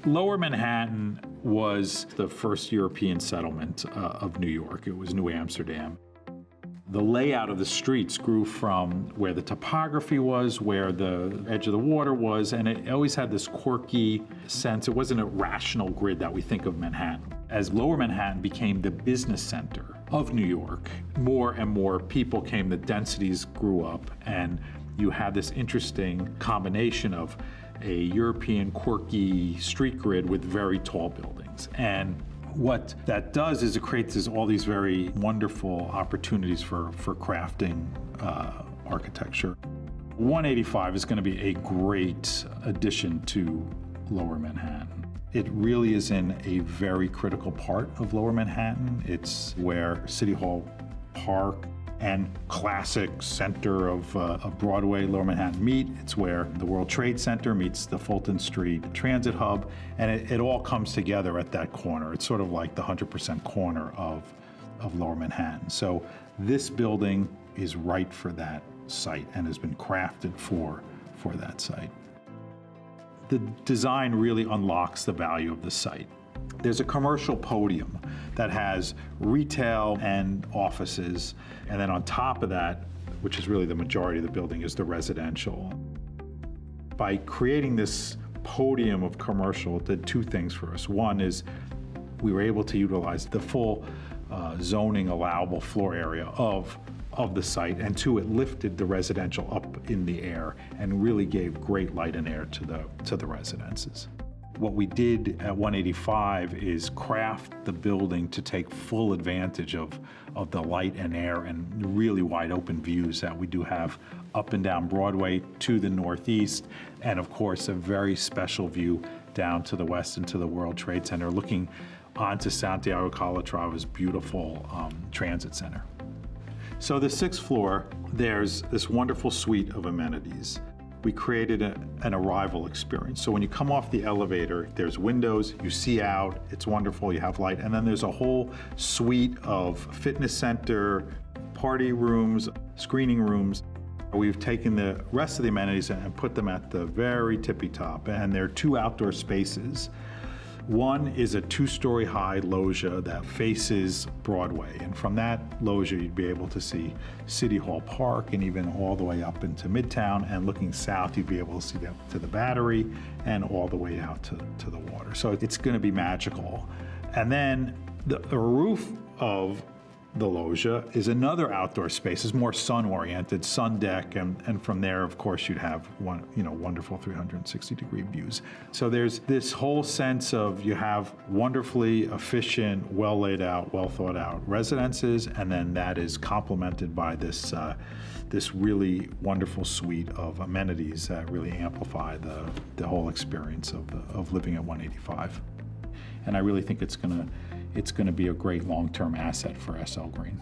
Lower Manhattan was the first European settlement of New York. It was New Amsterdam. The layout of the streets grew from where the topography was, where the edge of the water was, and it always had this quirky sense. It wasn't a rational grid that we think of Manhattan. As Lower Manhattan became the business center of New York, more and more people came, the densities grew up, and you had this interesting combination of a European quirky street grid with very tall buildings. And what that does is it creates all these very wonderful opportunities for crafting architecture. 185 is going to be a great addition to Lower Manhattan. It really is in a very critical part of Lower Manhattan. It's where City Hall Park and classic center of Broadway, Lower Manhattan meet. It's where the World Trade Center meets the Fulton Street Transit Hub, and it all comes together at that corner. It's sort of like the 100% corner of Lower Manhattan. So this building is right for that site and has been crafted for that site. The design really unlocks the value of the site. There's a commercial podium that has retail and offices, and then on top of that, which is really the majority of the building, is the residential. By creating this podium of commercial, it did two things for us. One is we were able to utilize the full zoning allowable floor area of the site, and two, it lifted the residential up in the air and really gave great light and air to the residences. What we did at 185 is craft the building to take full advantage of the light and air and really wide open views that we do have up and down Broadway to the northeast, and of course a very special view down to the west into the World Trade Center, looking onto Santiago Calatrava's beautiful transit center. So the 6th floor, there's this wonderful suite of amenities. We created an arrival experience. So when you come off the elevator, there's windows, you see out, it's wonderful, you have light, and then there's a whole suite of fitness center, party rooms, screening rooms. We've taken the rest of the amenities and put them at the very tippy top, and there are 2 outdoor spaces. One is a 2-story high loggia that faces Broadway, and from that loggia you'd be able to see City Hall Park and even all the way up into Midtown, and looking south you'd be able to see up to the Battery and all the way out to the water. So it's going to be magical. And then the roof of the loggia is another outdoor space. It's more sun-oriented, sun deck, and from there, of course, you'd have wonderful 360-degree views. So there's this whole sense of you have wonderfully efficient, well laid out, well thought out residences, and then that is complemented by this this really wonderful suite of amenities that really amplify the whole experience of living at 185. And I really think it's going to be a great long-term asset for SL Green.